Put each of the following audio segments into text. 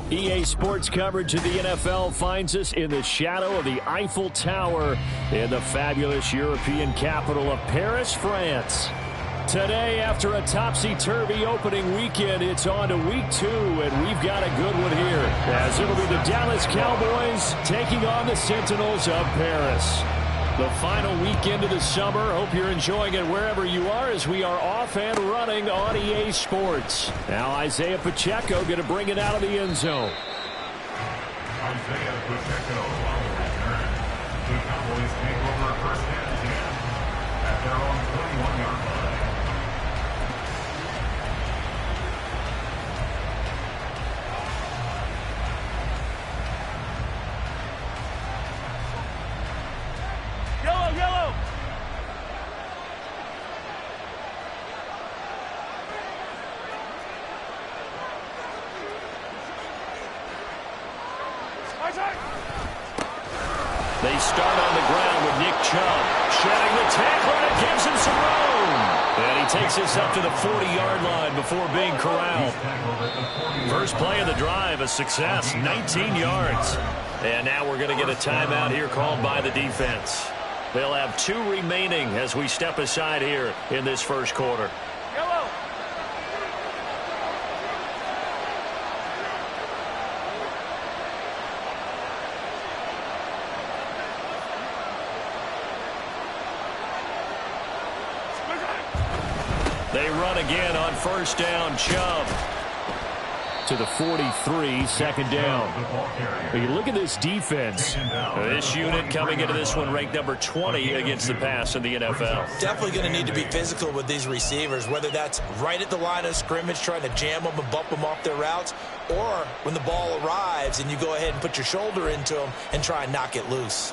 EA Sports coverage of the NFL finds us in the shadow of the Eiffel Tower in the fabulous European capital of Paris, France. Today, after a topsy-turvy opening weekend, it's on to week 2, and we've got a good one here, as it'll be the Dallas Cowboys taking on the Sentinels of Paris. The final weekend of the summer. Hope you're enjoying it wherever you are as we are off and running on EA Sports. Now Isaiah Pacheco going to bring it out of the end zone. Isaiah Pacheco on the return. The Cowboys take over first and 10 at their own 21-yard line. Yellow! They start on the ground with Nick Chubb. Shedding the tackle, and it gives him some room. And he takes this up to the 40-yard line before being corralled. First play of the drive, a success, 19 yards. And now we're going to get a timeout here called by the defense. They'll have 2 remaining as we step aside here in this first quarter. Yellow! They run again on first down. Chubb to the 43, second down. But you look at this defense. This unit coming into this one ranked number 20 against the pass in the NFL. Definitely going to need to be physical with these receivers, whether that's right at the line of scrimmage trying to jam them and bump them off their routes, or when the ball arrives and you go ahead and put your shoulder into them and try and knock it loose.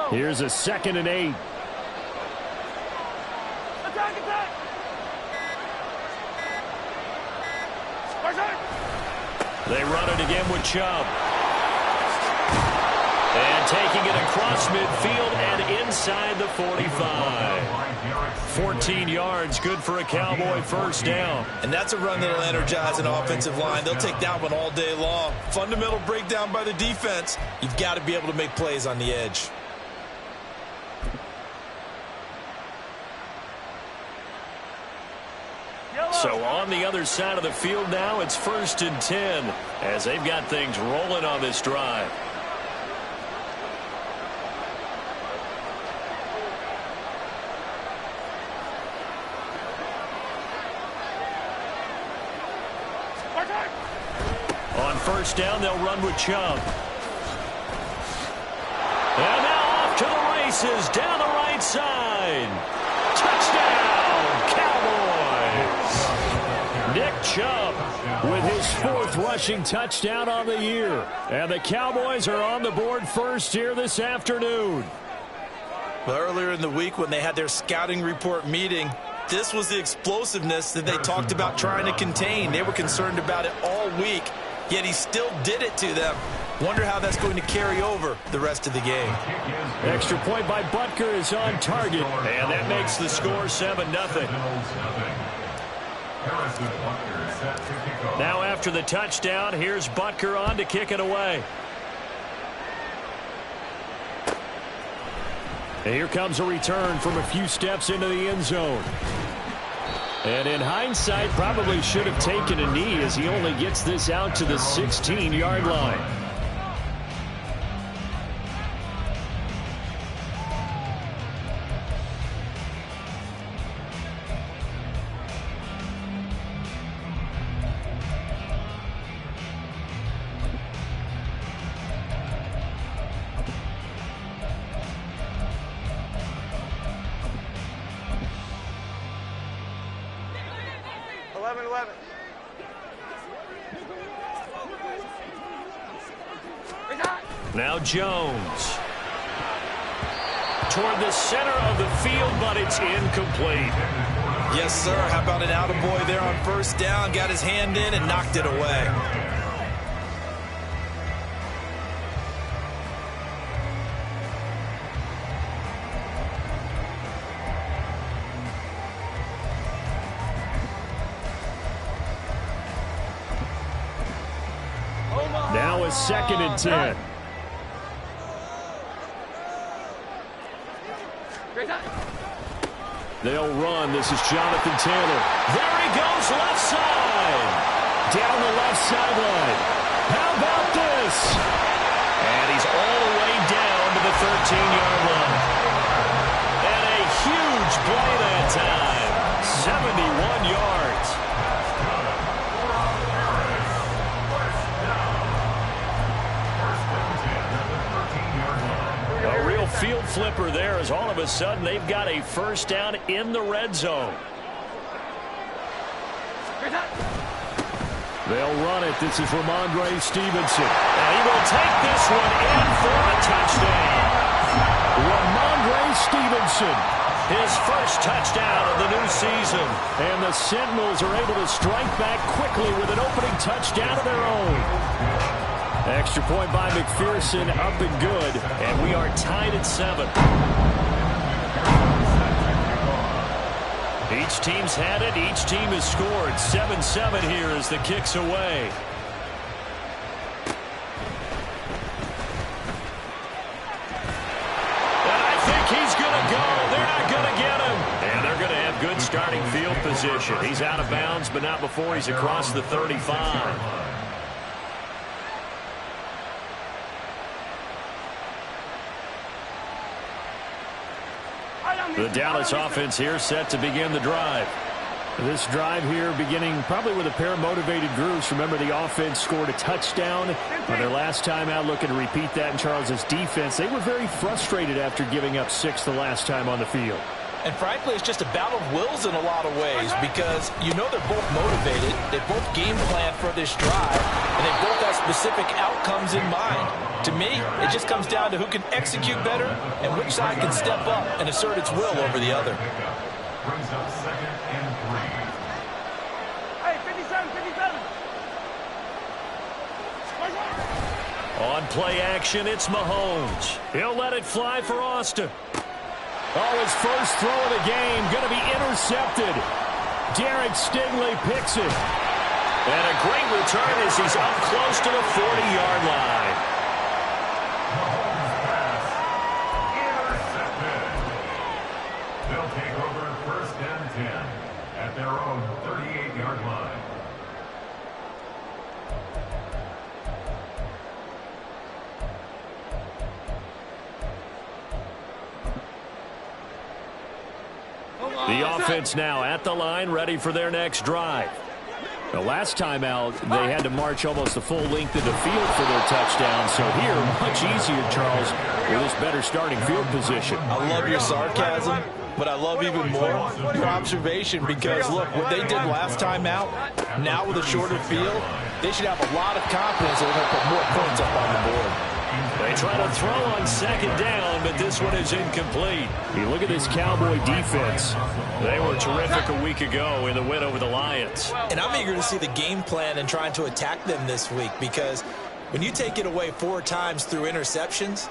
Here's a 2nd and 8. Attack! They run it again with Chubb. And taking it across midfield and inside the 45. 14 yards, good for a Cowboy first down. And that's a run that'll energize an offensive line. They'll take that one all day long. Fundamental breakdown by the defense. You've got to be able to make plays on the edge. So on the other side of the field now, it's 1st and 10 as they've got things rolling on this drive. On first down, they'll run with Chubb. And now off to the races down the right side. Touchdown, Cowboys! Nick Chubb with his 4th rushing touchdown on the year. And the Cowboys are on the board first here this afternoon. Well, earlier in the week when they had their scouting report meeting, this was the explosiveness that they talked about trying to contain. They were concerned about it all week, yet he still did it to them. Wonder how that's going to carry over the rest of the game. Extra point by Butker is on target, and that makes the score 7-0. Now after the touchdown, here's Butker on to kick it away. And here comes a return from a few steps into the end zone. And in hindsight, probably should have taken a knee as he only gets this out to the 16-yard line. Now Jones. Toward the center of the field, but it's incomplete. Yes, sir. How about an attaboy there on first down? Got his hand in and knocked it away. Now it's 2nd and 10. They'll run. This is Jonathan Taylor. There he goes, left side. Down the left sideline. How about this? And he's all the way down to the 13-yard line. And a huge play that time. 71 yards. A real field flipper there as all of a sudden they've got a first down in the red zone. They'll run it. This is Ramondre Stevenson. And he will take this one in for a touchdown. Ramondre Stevenson, his first touchdown of the new season. And the Sentinels are able to strike back quickly with an opening touchdown of their own. Extra point by McPherson, up and good. And we are tied at 7. Each team's had it. Each team has scored. 7-7 here as the kick's away. And I think he's going to go. They're not going to get him. And they're going to have good starting field position. He's out of bounds, but not before he's across the 35. The Dallas offense here set to begin the drive. This drive here beginning probably with a pair of motivated groups. Remember, the offense scored a touchdown on their last time out. Looking to repeat that in Charles's defense. They were very frustrated after giving up 6 the last time on the field. And frankly, it's just a battle of wills in a lot of ways because you know they're both motivated. They both game plan for this drive, and they both have specific outcomes in mind. To me, it just comes down to who can execute better and which side can step up and assert its will over the other. Brings up 2nd and 3. Hey, 57, 57. On play action, it's Mahomes. He'll let it fly for Austin. Oh, his first throw of the game going to be intercepted. Derek Stingley picks it. And a great return as he's up close to the 40-yard line. Mahomes pass intercepted. They'll take over 1st and 10 at their own 38-yard line. The offense now at the line, ready for their next drive. The last time out, they had to march almost the full length of the field for their touchdown. So here, much easier, Charles, with this better starting field position. I love your sarcasm, but I love even more your observation because, look, what they did last time out, now with a shorter field, they should have a lot of confidence they're going to put more points up on the board. They try to throw on 2nd down, but this one is incomplete. You look at this Cowboy defense. They were terrific a week ago in the win over the Lions. And I'm eager to see the game plan and trying to attack them this week because when you take it away 4 times through interceptions,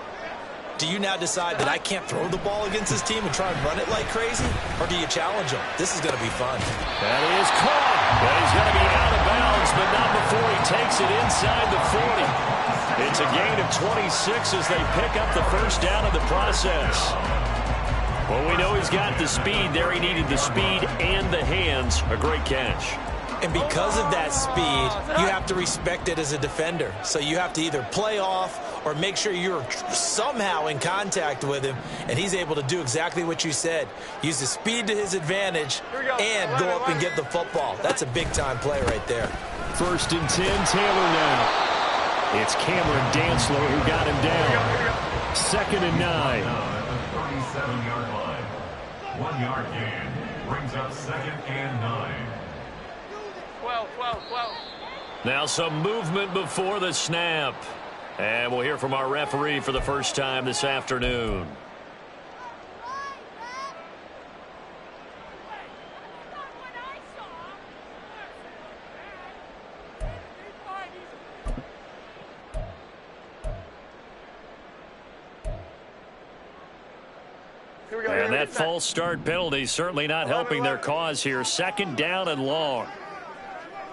do you now decide that I can't throw the ball against this team and try and run it like crazy? Or do you challenge them? This is going to be fun. That is caught. But he's going to be out of bounds, but not before he takes it inside the 40. It's a gain of 26 as they pick up the first down of the process. Well, we know he's got the speed there. He needed the speed and the hands. A great catch. And because of that speed, you have to respect it as a defender. So you have to either play off or make sure you're somehow in contact with him, and he's able to do exactly what you said. Use the speed to his advantage and go up and get the football. That's a big-time play right there. 1st and 10, Taylor now. It's Cameron Dantzler who got him down. 2nd and 9. At the 37-yard line. 1 yard gain. Brings up 2nd and 9. 12. Now some movement before the snap. And we'll hear from our referee for the first time this afternoon. And that false start penalty certainly not helping their cause here. Second down and long.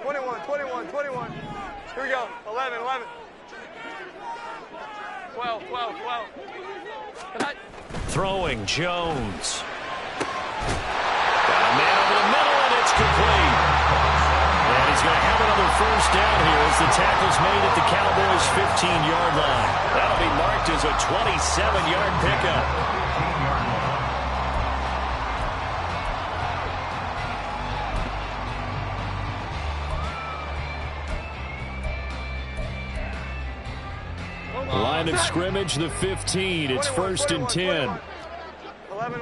21. Here we go. 11. 12. Throwing Jones. Got a man over the middle, and it's complete. And he's going to have another first down here as the tackle's made at the Cowboys' 15-yard line. That'll be marked as a 27-yard pickup. Line of scrimmage, the 15. It's 1st and 10. 11.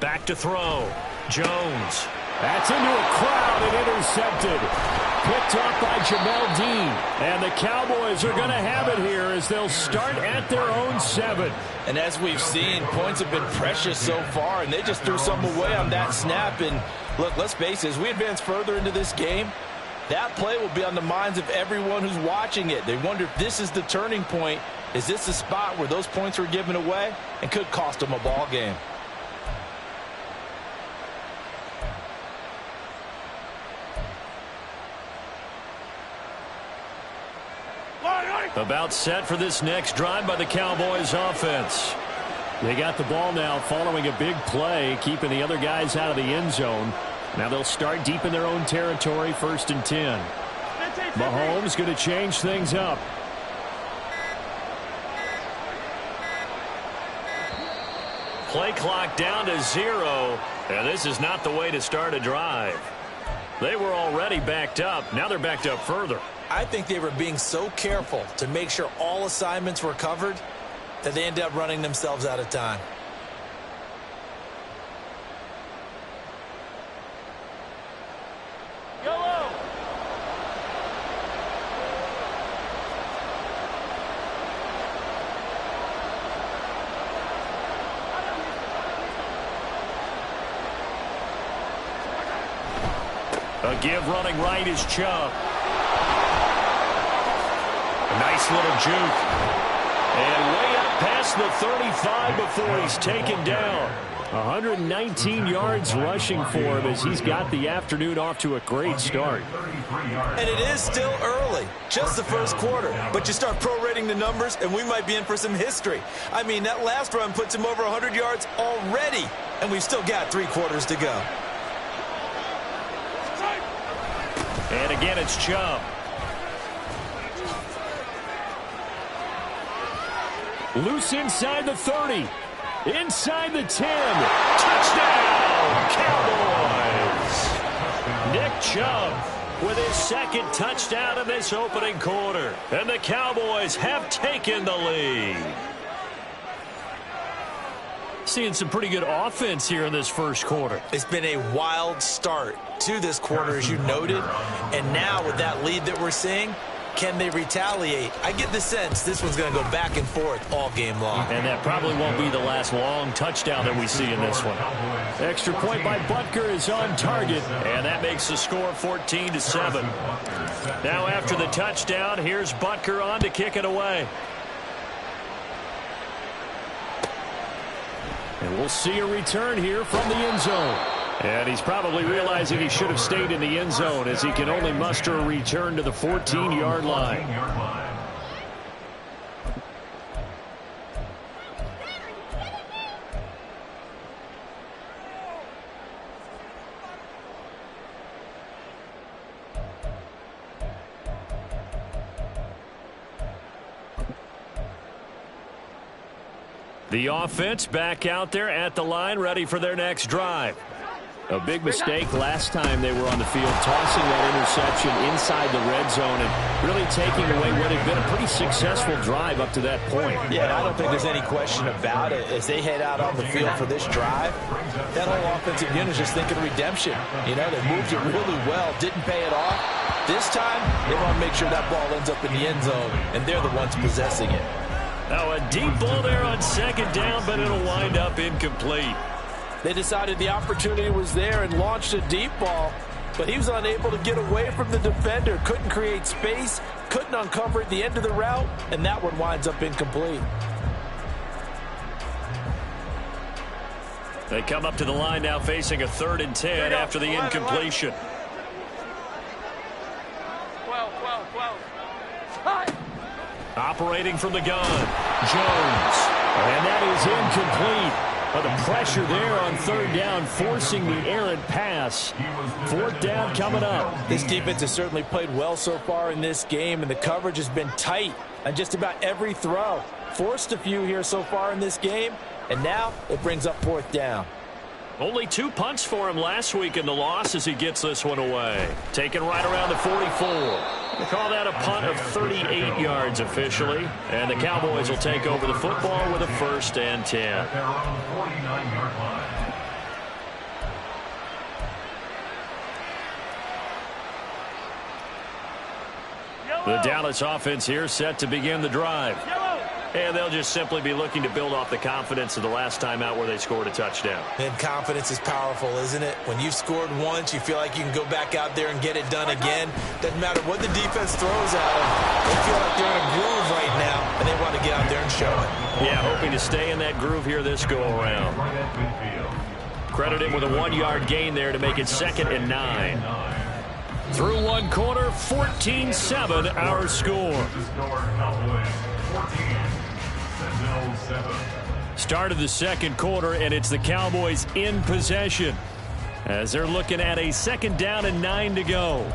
Back to throw. Jones. That's into a crowd and intercepted. Picked off by Jamel Dean. And the Cowboys are going to have it here as they'll start at their own 7. And as we've seen, points have been precious so far, and they just threw some away on that snap. And look, let's face it, as we advance further into this game, that play will be on the minds of everyone who's watching it. They wonder if this is the turning point. Is this the spot where those points were given away and could cost them a ball game? About set for this next drive by the Cowboys offense. They got the ball now following a big play, keeping the other guys out of the end zone. Now they'll start deep in their own territory, 1st and 10. Mahomes going to change things up. Play clock down to 0. And this is not the way to start a drive. They were already backed up. Now they're backed up further. I think they were being so careful to make sure all assignments were covered that they ended up running themselves out of time. A give running right is Chubb. A nice little juke. And way up past the 35 before he's taken down. 119 yards rushing for him as he's got the afternoon off to a great start. And it is still early, just the first quarter. But you start prorating the numbers, and we might be in for some history. I mean, that last run puts him over 100 yards already, and we've still got 3 quarters to go. And again, it's Chubb. Loose inside the 30. Inside the 10. Touchdown, Cowboys. Nick Chubb with his second touchdown in this opening quarter. And the Cowboys have taken the lead. Seeing some pretty good offense here in this first quarter. It's been a wild start to this quarter, as you noted. And now with that lead that we're seeing, can they retaliate? I get the sense this one's going to go back and forth all game long. And that probably won't be the last long touchdown that we see in this one. Extra point by Butker is on target, and that makes the score 14-7. Now after the touchdown, here's Butker on to kick it away. And we'll see a return here from the end zone. And he's probably realizing he should have stayed in the end zone as he can only muster a return to the 14-yard line. The offense back out there at the line, ready for their next drive. A big mistake last time they were on the field, tossing that interception inside the red zone and really taking away what had been a pretty successful drive up to that point. Yeah, I don't think there's any question about it. As they head out on the field for this drive, that whole offensive unit is just thinking redemption. You know, they moved it really well, didn't pay it off. This time, they want to make sure that ball ends up in the end zone, and they're the ones possessing it. Now a deep ball there on second down, but it'll wind up incomplete. They decided the opportunity was there and launched a deep ball, but he was unable to get away from the defender, couldn't create space, couldn't uncover at the end of the route, and that one winds up incomplete. They come up to the line now facing a 3rd and 10 after the incompletion. 12. Operating from the gun, Jones. And that is incomplete. But the pressure there on 3rd down, forcing the errant pass. 4th down coming up. This defense has certainly played well so far in this game, and the coverage has been tight on just about every throw. Forced a few here so far in this game, and now it brings up 4th down. Only 2 punts for him last week in the loss as he gets this one away. Taken right around the 44. They call that a punt of 38 yards officially. And the Cowboys will take over the football with a 1st and 10. They're on the 49-yard line. The Dallas offense here set to begin the drive. And they'll just simply be looking to build off the confidence of the last time out where they scored a touchdown. And confidence is powerful, isn't it? When you've scored once, you feel like you can go back out there and get it done again. Doesn't matter what the defense throws at them. They feel like they're in a groove right now, and they want to get out there and show it. Yeah, hoping to stay in that groove here this go-around. Credit him with a 1-yard gain there to make it 2nd and 9. Through 1 quarter, 14-7 our score. Start of the 2nd quarter, and it's the Cowboys in possession as they're looking at a 2nd down and 9 to go.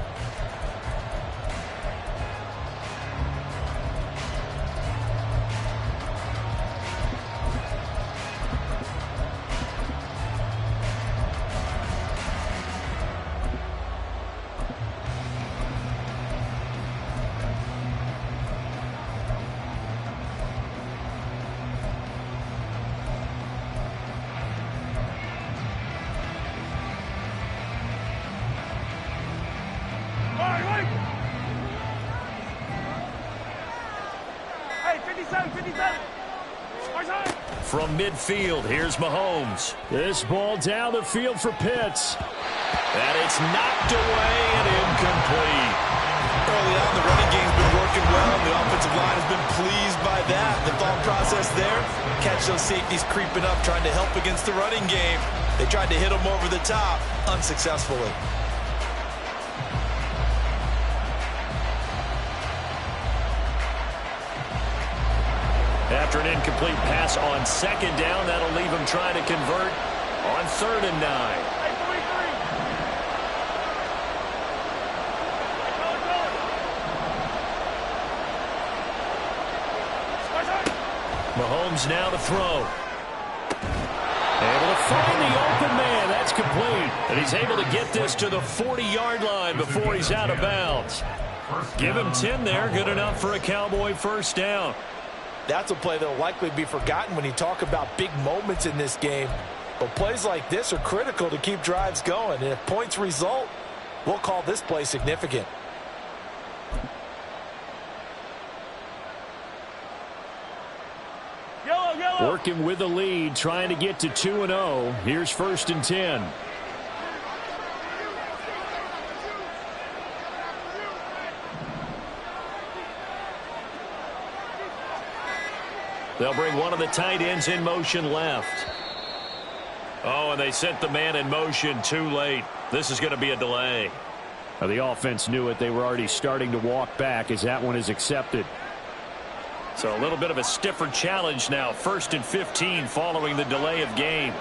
From midfield, here's Mahomes. This ball down the field for Pitts. And it's knocked away and incomplete. Early on, the running game's been working well, and the offensive line has been pleased by that. The thought process there, catch those safeties creeping up, trying to help against the running game. They tried to hit them over the top, unsuccessfully. After an incomplete pass on 2nd down, that'll leave him trying to convert on 3rd and 9. Mahomes now to throw. Able to find the open man. That's complete. And he's able to get this to the 40-yard line before he's out of bounds. Give him 10 there. Good enough for a Cowboy 1st down. That's a play that will likely be forgotten when you talk about big moments in this game. But plays like this are critical to keep drives going. And if points result, we'll call this play significant. Working with the lead, trying to get to 2-0. Here's 1st and 10. They'll bring one of the tight ends in motion left. Oh, and they sent the man in motion too late. This is going to be a delay. Now, the offense knew it. They were already starting to walk back as that one is accepted. So a little bit of a stiffer challenge now. 1st and 15 following the delay of game.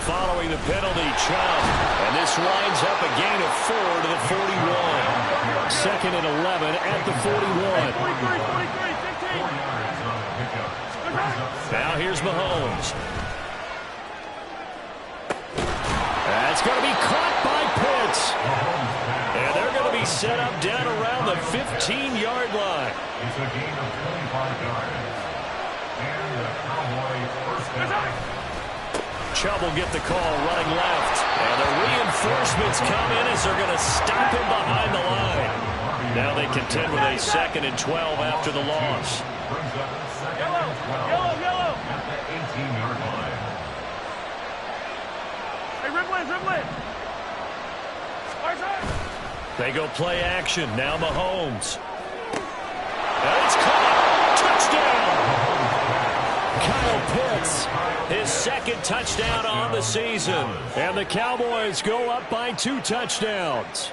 Following the penalty, Chubb. And this winds up a gain of 4 to the 41. 2nd and 11 at the 41. Now here's Mahomes. That's going to be caught by Pitts. And they're going to be set up down around the 15-yard line. It's a gain of 25 yards. And the Cowboys 1st down. Chubb will get the call running left. And the reinforcements come in as they're going to stop him behind the line. Now they contend with a 2nd and 12 after the loss. Brings up 2nd and 12 at the 18-yard line. Hey, Ripley. They go play action. Now Mahomes. And it's caught. Touchdown. Kyle Pitts, his second touchdown on the season. And the Cowboys go up by 2 touchdowns.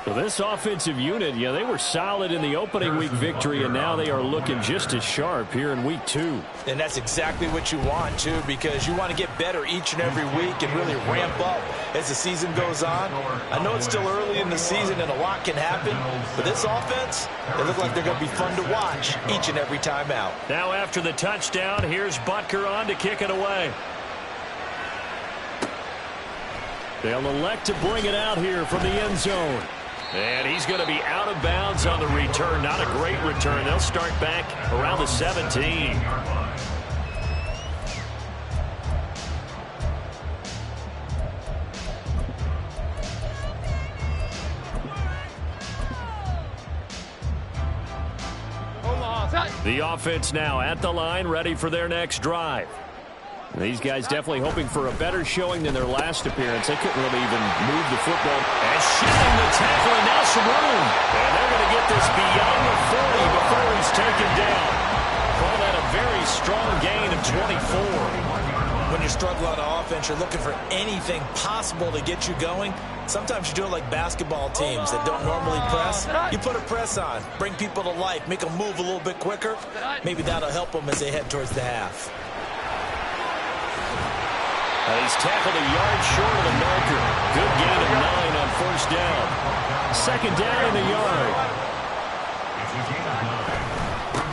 So this offensive unit, yeah, they were solid in the opening week victory, and now they are looking just as sharp here in week 2. And that's exactly what you want, too, because you want to get better each and every week and really ramp up as the season goes on. I know it's still early in the season and a lot can happen, but this offense, they look like they're going to be fun to watch each and every time out. Now after the touchdown, here's Butker on to kick it away. They'll elect to bring it out here from the end zone. And he's going to be out of bounds on the return. Not a great return. They'll start back around the 17. The offense now at the line, ready for their next drive. These guys definitely hoping for a better showing than their last appearance. They couldn't really even move the football. And shifting the tackle, and now some room. And they're going to get this beyond the 40 before he's taken down. Call that a very strong gain of 24. When you struggle on offense, you're looking for anything possible to get you going. Sometimes you do it like basketball teams that don't normally press. You put a press on, bring people to life, make them move a little bit quicker. Maybe that'll help them as they head towards the half. He's tackled a yard short of the marker. Good gain of 9 on first down. Second down in the yard.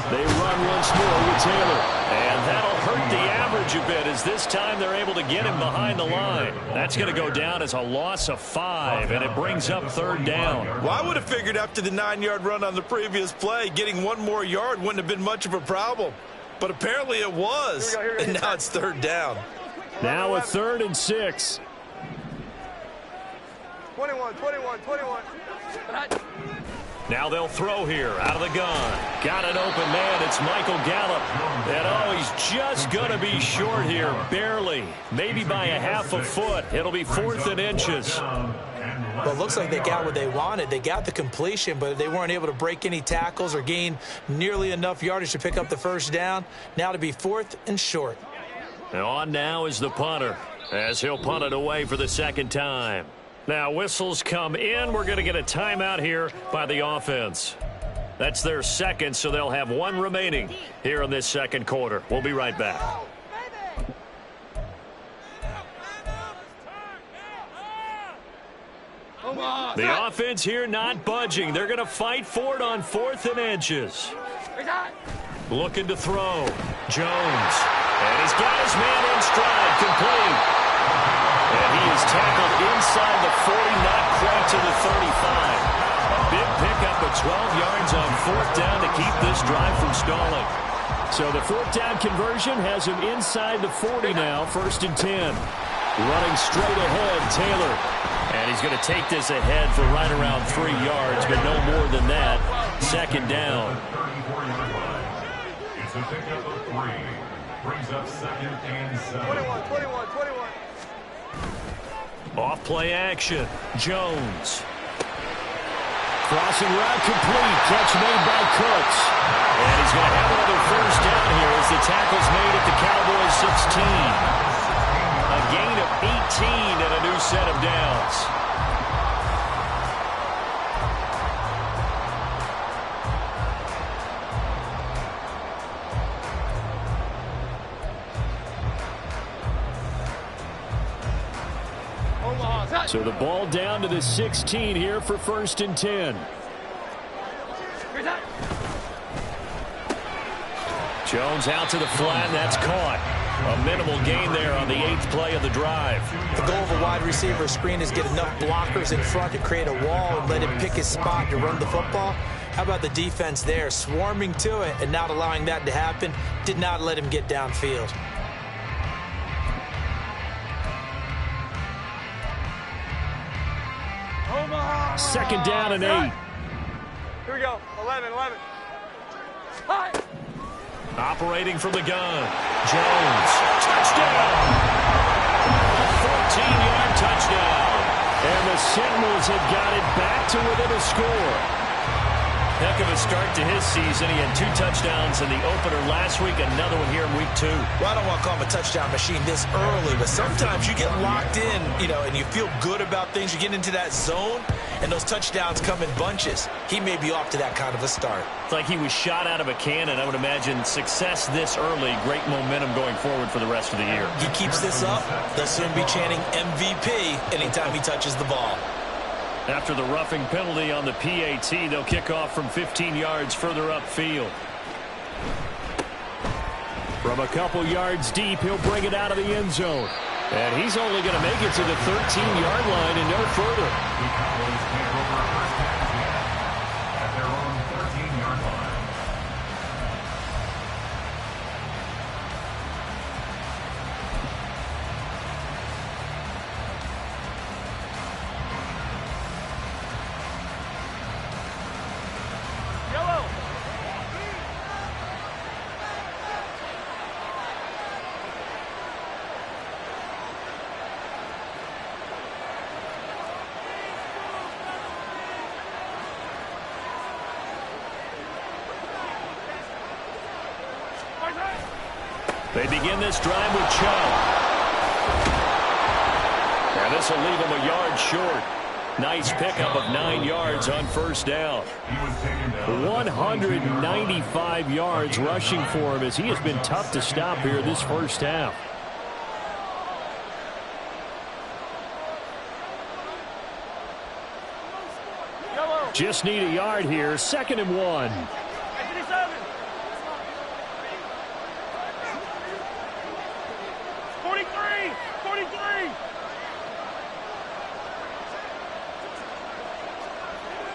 They run once more with Taylor. And that'll hurt the average a bit as this time they're able to get him behind the line. That's going to go down as a loss of 5, and it brings up third down. Well, I would have figured after the 9-yard run on the previous play, getting one more yard wouldn't have been much of a problem. But apparently it was, and now it's third down. Now a 3rd and 6. 21. Now they'll throw here out of the gun. Got an open man. It's Michael Gallup. And he's just going to be short here. Barely. Maybe by a half a foot. It'll be 4th and inches. Well, it looks like they got what they wanted. They got the completion, but they weren't able to break any tackles or gain nearly enough yardage to pick up the first down. Now to be 4th and short. On now is the punter as he'll punt it away for the second time. Now whistles come in. We're going to get a timeout here by the offense. That's their second, so they'll have 1 remaining here in this second quarter. We'll be right back. The offense here not budging. They're going to fight for it on 4th and inches. Looking to throw. Jones. And he's got his man in stride, complete. And he is tackled inside the 40, not quite to the 35. A big pickup of 12 yards on 4th down to keep this drive from stalling. So the 4th down conversion has him inside the 40 now, 1st and 10. Running straight ahead, Taylor. And he's going to take this ahead for right around 3 yards, but no more than that. Second down. It's a pickup of 3. Brings up 2nd and 7. 21. Off play action. Jones. Crossing route complete. Catch made by Cooks. And he's going to have another first down here as the tackle's made at the Cowboys 16. A gain of 18 and a new set of downs. So the ball down to the 16 here for 1st and 10. Jones out to the flat, and that's caught. A minimal gain there on the 8th play of the drive. The goal of a wide receiver screen is get enough blockers in front to create a wall and let him pick his spot to run the football. How about the defense there, swarming to it and not allowing that to happen? Did not let him get downfield. Second down and 8. Here we go. 11. Hi. Operating from the gun. Jones. Touchdown. 14-yard touchdown. And the Sentinels have got it back to within a score. Heck of a start to his season. He had 2 touchdowns in the opener last week, another one here in week 2. Well, I don't want to call him a touchdown machine this early, but sometimes you get locked in, and you feel good about things. You get into that zone, and those touchdowns come in bunches. He may be off to that kind of a start. It's like he was shot out of a cannon. I would imagine success this early, great momentum going forward for the rest of the year. He keeps this up, they'll soon be chanting MVP anytime he touches the ball. After the roughing penalty on the PAT, they'll kick off from 15 yards further upfield. From a couple yards deep, he'll bring it out of the end zone. And he's only going to make it to the 13-yard line and no further. The Cowboys take over a first down at their own 13-yard line. Yellow. They begin this drive with Chubb. And this will leave him a yard short. Nice pickup of 9 yards on first down. 195 yards rushing for him as he has been tough to stop here this first half. Just need a yard here. 2nd and 1. 43. 43.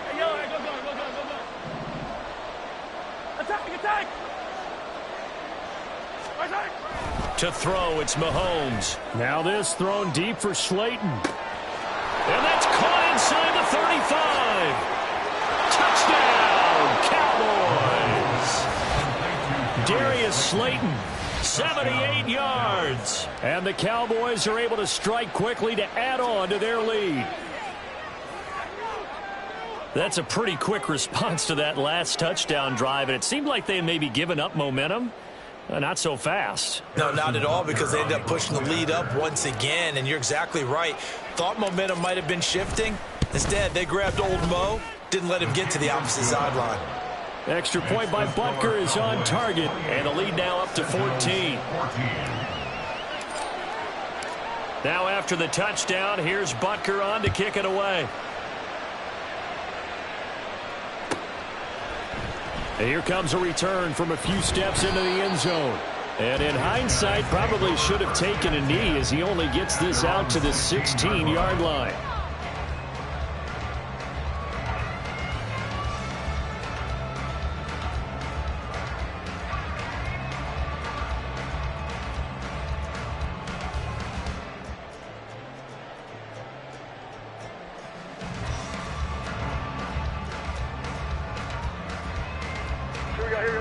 Hey, yellow, go. Attack. To throw, it's Mahomes. Now this thrown deep for Slayton. And that's caught inside the 35. Touchdown, Cowboys. Darius Slayton, 78 yards. And the Cowboys are able to strike quickly to add on to their lead. That's a pretty quick response to that last touchdown drive, and it seemed like they had maybe given up momentum. Not so fast. No, not at all, because they ended up pushing the lead up once again, and you're exactly right. Thought momentum might have been shifting. Instead, they grabbed old Mo, didn't let him get to the opposite sideline. Extra point by Butker is on target, and the lead now up to 14. Now after the touchdown, here's Butker on to kick it away. And here comes a return from a few steps into the end zone. And in hindsight, probably should have taken a knee as he only gets this out to the 16-yard line.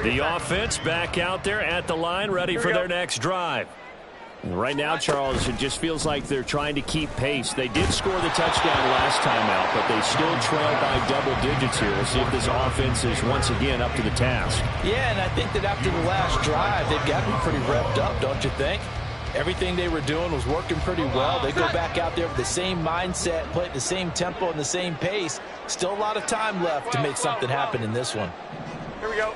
The offense back out there at the line, ready for their next drive. Right now, Charles, it just feels like they're trying to keep pace. They did score the touchdown last time out, but they still trail by double digits here. We'll see if this offense is once again up to the task. Yeah, and I think that after the last drive, they've got to be pretty revved up, don't you think? Everything they were doing was working pretty well. They go back out there with the same mindset, play at the same tempo and the same pace. Still a lot of time left to make something happen in this one. Here we go.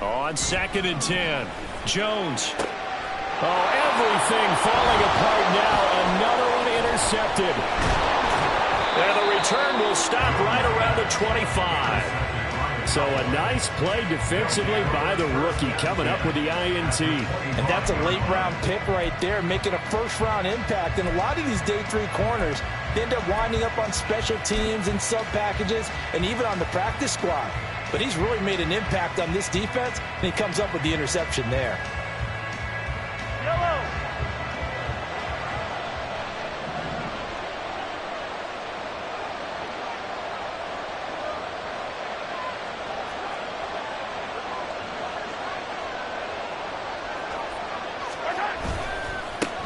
On 2nd and 10, Jones. Oh, everything falling apart now. Another one intercepted. And the return will stop right around the 25. So a nice play defensively by the rookie coming up with the INT. And that's a late-round pick right there, making a first-round impact. And a lot of these day 3 corners, they end up winding up on special teams and sub-packages and even on the practice squad. But he's really made an impact on this defense, and he comes up with the interception there. Yellow.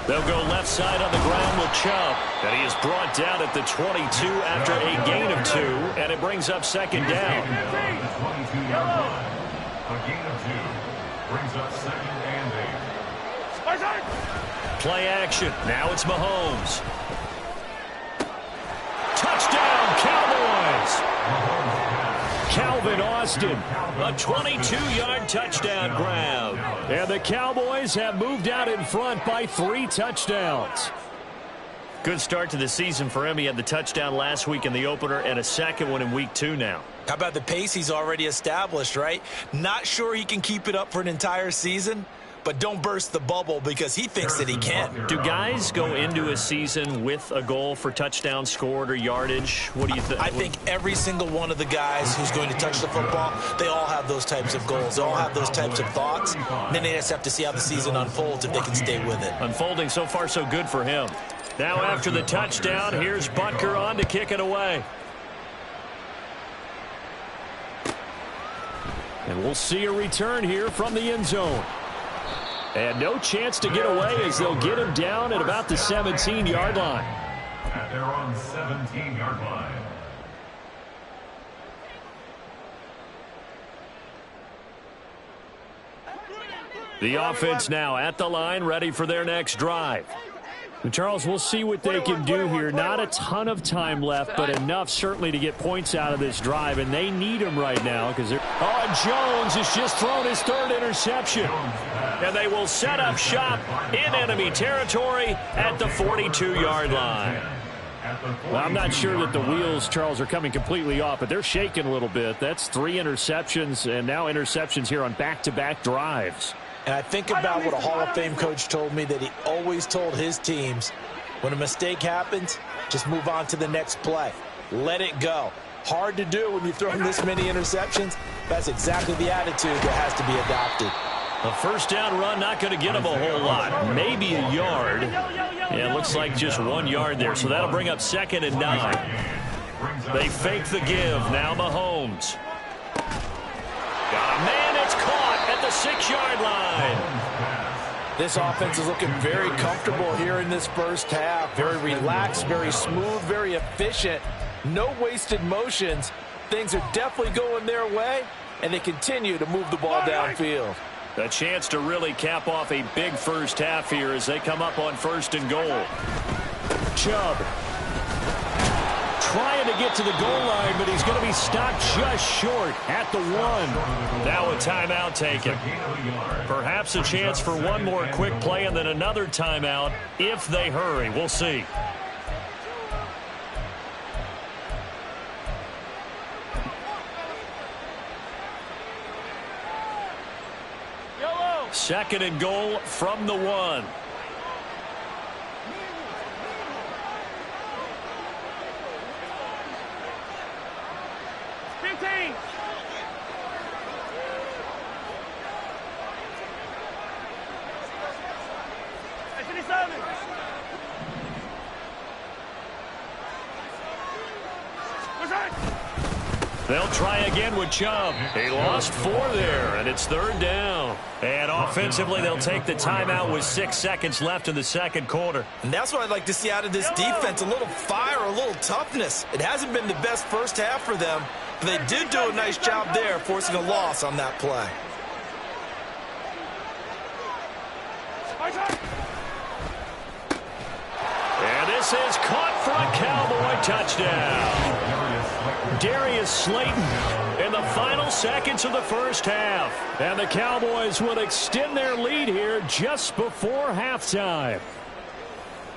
They'll go left side on the ground with Chubb. And he is brought down at the 22 after a gain of 2. And it brings up second down. The 22-yard line. A gain of 2 brings up second and 8. Play action. Now it's Mahomes. Touchdown, Cowboys. Calvin Austin, a 22-yard touchdown grab. And the Cowboys have moved out in front by 3 touchdowns. Good start to the season for him. He had the touchdown last week in the opener and a second one in week 2 now. How about the pace he's already established, right? Not sure he can keep it up for an entire season, but don't burst the bubble because he thinks that he can. Do guys go into a season with a goal for touchdown scored or yardage? What do you think? I think every single one of the guys who's going to touch the football, they all have those types of goals. They all have those types of thoughts. And then they just have to see how the season unfolds if they can stay with it. Unfolding so far so good for him. Now after the touchdown, here's Butker on to kick it away. And we'll see a return here from the end zone. And no chance to get away as they'll get him down at about the 17-yard line. At their own 17-yard line. The offense now at the line, ready for their next drive. And Charles, we'll see what they can do here. Not a ton of time left, but enough certainly to get points out of this drive, and they need them right now because they're... Oh, Jones has just thrown his 3rd interception. And they will set up shop in enemy territory at the 42-yard line. Well, I'm not sure that the wheels, Charles, are coming completely off, but they're shaking a little bit. That's 3 interceptions, and now interceptions here on back-to-back drives. And I think about what a Hall of Fame coach told me that he always told his teams, when a mistake happens, just move on to the next play. Let it go. Hard to do when you throw this many interceptions. That's exactly the attitude that has to be adopted. A first down run, not going to get him a whole lot. Maybe a yard. Yeah, it looks like just 1 yard there. So that'll bring up 2nd and 9. They fake the give. Now Mahomes. Got a man. It's caught at the 6-yard line. This offense is looking very comfortable here in this first half. Very relaxed, very smooth, very efficient. No wasted motions. Things are definitely going their way, and they continue to move the ball downfield. A chance to really cap off a big first half here as they come up on 1st and goal. Chubb trying to get to the goal line, but he's going to be stopped just short at the 1. Now a timeout taken. Perhaps a chance for one more quick play and then another timeout if they hurry. We'll see. Second and goal from the 1. They'll try again with Chubb. He lost 4 there, and it's 3rd down. And offensively, they'll take the timeout with 6 seconds left in the second quarter. And that's what I'd like to see out of this defense, a little fire, a little toughness. It hasn't been the best first half for them, but they did do a nice job there, forcing a loss on that play. And this is caught for a Cowboy touchdown. Darius Slayton in the final seconds of the first half. And the Cowboys will extend their lead here just before halftime.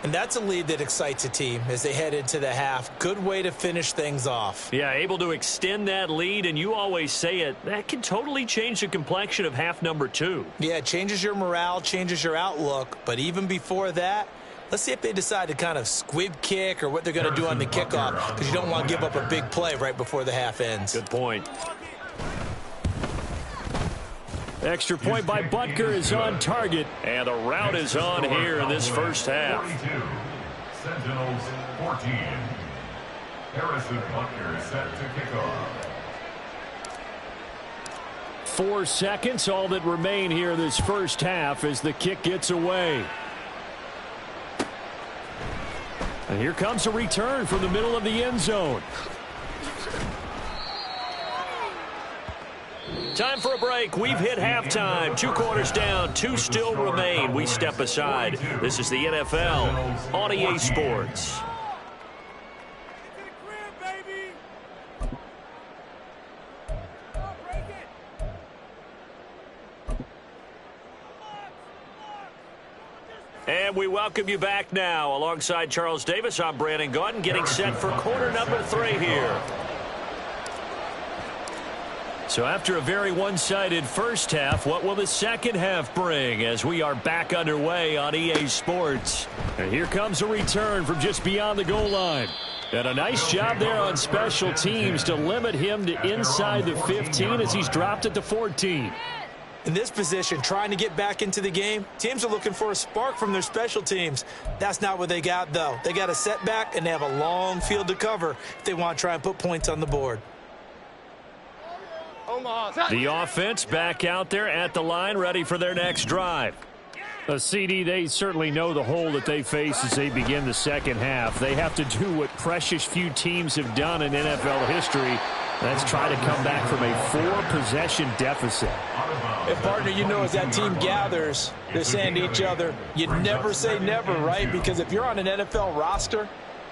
And that's a lead that excites a team as they head into the half. Good way to finish things off. Yeah, able to extend that lead, and you always say it, that can totally change the complexion of half number 2. Yeah, it changes your morale, changes your outlook. But even before that, let's see if they decide to kind of squib kick or what they're going to do on the kickoff, because you don't want to give up a big play right before the half ends. Good point. Extra point by Butker is on target, and the route is on here in this first half. 42, Sentinels 14. Harrison Butker set to kick off. 4 seconds, all that remain here this first half as the kick gets away. And here comes a return from the middle of the end zone. Time for a break. We've hit halftime. 2 quarters down, 2 still remain. We step aside. This is the NFL on EA Sports. And we welcome you back now. Alongside Charles Davis, I'm Brandon Gaudin, getting set for quarter number 3 here. So after a very one-sided first half, what will the second half bring as we are back underway on EA Sports? And here comes a return from just beyond the goal line. And a nice job there on special teams to limit him to inside the 15 as he's dropped at the 14. In this position, trying to get back into the game, teams are looking for a spark from their special teams. That's not what they got, though. They got a setback, and they have a long field to cover if they want to try and put points on the board. The offense back out there at the line, ready for their next drive. CD, they certainly know the hole that they face as they begin the second half. They have to do what precious few teams have done in NFL history. Let's try to come back from a 4-possession deficit. And, partner, you know, as that team gathers, they're saying to each other, you never say never, right? Because if you're on an NFL roster,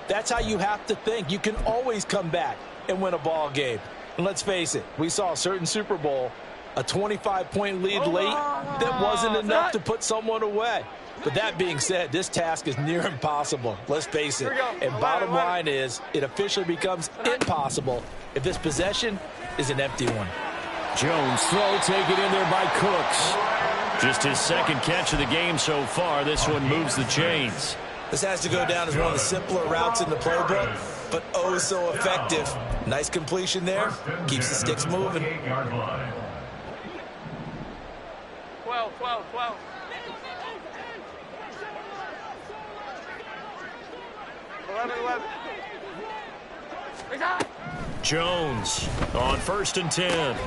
that's how you have to think. You can always come back and win a ball game. And let's face it, we saw a certain Super Bowl, a 25-point lead late that wasn't enough to put someone away. But that being said, this task is near impossible. Let's face it. And bottom line is, it officially becomes impossible if this possession is an empty one. Jones throw taken in there by Cooks. Just his second catch of the game so far. This one moves the chains. This has to go down as one of the simpler routes in the playbook, but oh so effective. Nice completion there. Keeps the sticks moving. 12. 11. Jones on 1st and 10.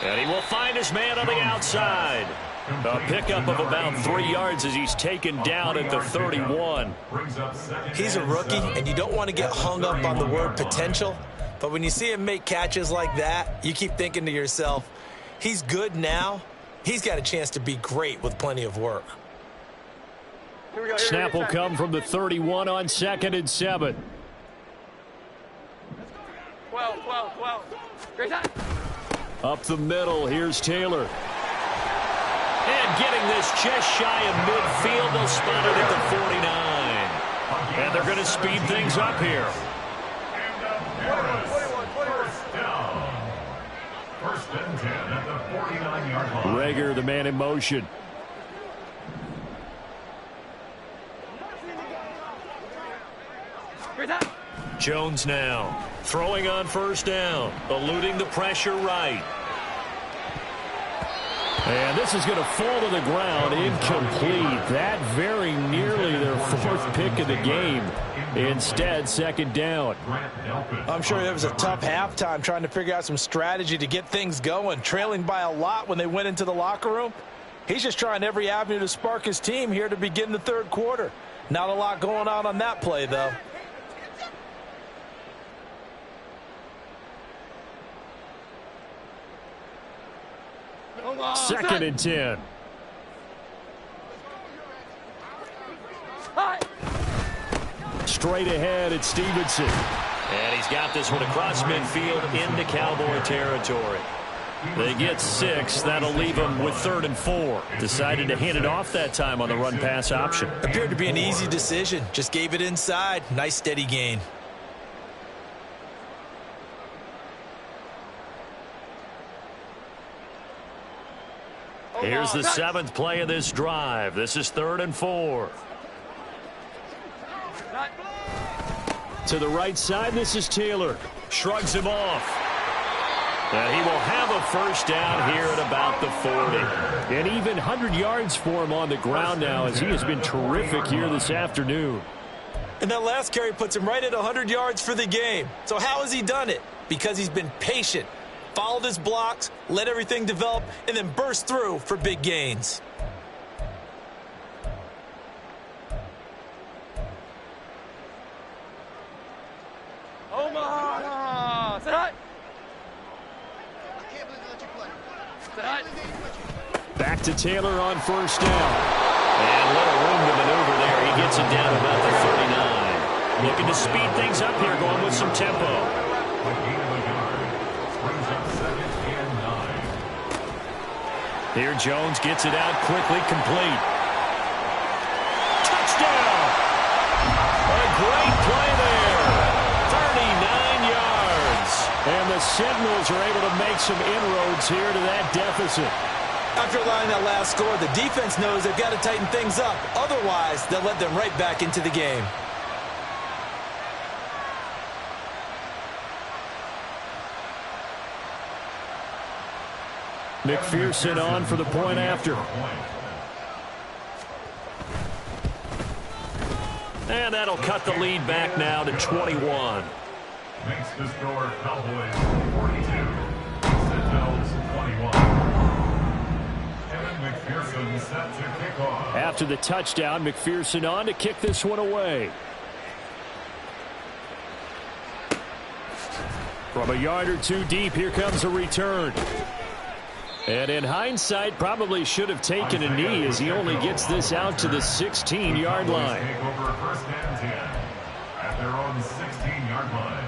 And he will find his man on the outside. A pickup of about 3 yards as he's taken down at the 31. He's a rookie, and you don't want to get hung up on the word potential. But when you see him make catches like that, you keep thinking to yourself, he's good now. He's got a chance to be great with plenty of work. Snap will come from the 31 on 2nd and 7. 12. Great time. Up the middle, here's Taylor. And getting this just shy of midfield, they'll spot it at the 49. And they're going to speed things up here. 1st and 10 at the 49-yard line. Rager, the man in motion. Jones now throwing on 1st down, eluding the pressure right. And this is going to fall to the ground, incomplete. That very nearly their 4th pick of the game. Instead, 2nd down. I'm sure it was a tough halftime trying to figure out some strategy to get things going, trailing by a lot when they went into the locker room. He's just trying every avenue to spark his team here to begin the 3rd quarter. Not a lot going on that play, though. Second and 10. Straight ahead at Stevenson. And he's got this one across midfield into Cowboy territory. They get 6. That'll leave them with 3rd and 4. Decided to hand it off that time on the run-pass option. Appeared to be an easy decision. Just gave it inside. Nice steady gain. Here's the 7th play of this drive. This is 3rd and 4. To the right side, this is Taylor. Shrugs him off. And he will have a 1st down here at about the 40. And even 100 yards for him on the ground now as he has been terrific here this afternoon. And that last carry puts him right at 100 yards for the game. So how has he done it? Because he's been patient. Followed his blocks, let everything develop, and then burst through for big gains. Back to Taylor on first down. And little room to maneuver there. He gets it down about the 39. Looking to speed things up here, going with some tempo. Here Jones gets it out quickly, complete. Touchdown! A great play there. 39 yards. And the Sentinels are able to make some inroads here to that deficit. After allowing that last score, the defense knows they've got to tighten things up. Otherwise, they'll let them right back into the game. McPherson on for the point after. And that'll cut the lead back now to 21. Makes the score Cowboys 42, Sentinels 21. Kevin McPherson set to kick off. After the touchdown, McPherson on to kick this one away. From a yard or two deep, here comes a return. And in hindsight, probably should have taken a knee as he only gets this out to the 16-yard line. Take over first and 10 at their own 16-yard line.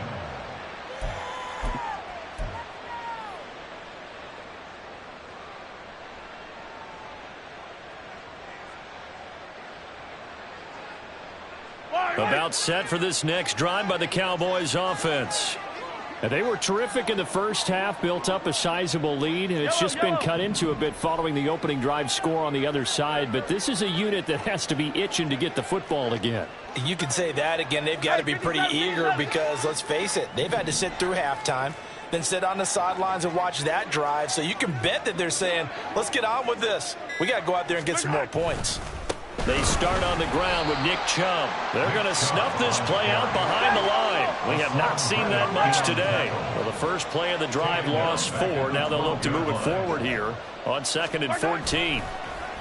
About set for this next drive by the Cowboys offense. And they were terrific in the first half, built up a sizable lead, and it's just been cut into a bit following the opening drive score on the other side. But this is a unit that has to be itching to get the football again. You could say that again. They've got to be pretty eager because, let's face it, they've had to sit through halftime, then sit on the sidelines and watch that drive. So you can bet that they're saying, let's get on with this. We got to go out there and get some more points. They start on the ground with Nick Chubb. They're going to snuff this play out behind the line. We have not seen that much today. Well, the first play of the drive lost 4. Now they'll look to move it forward here on 2nd and 14.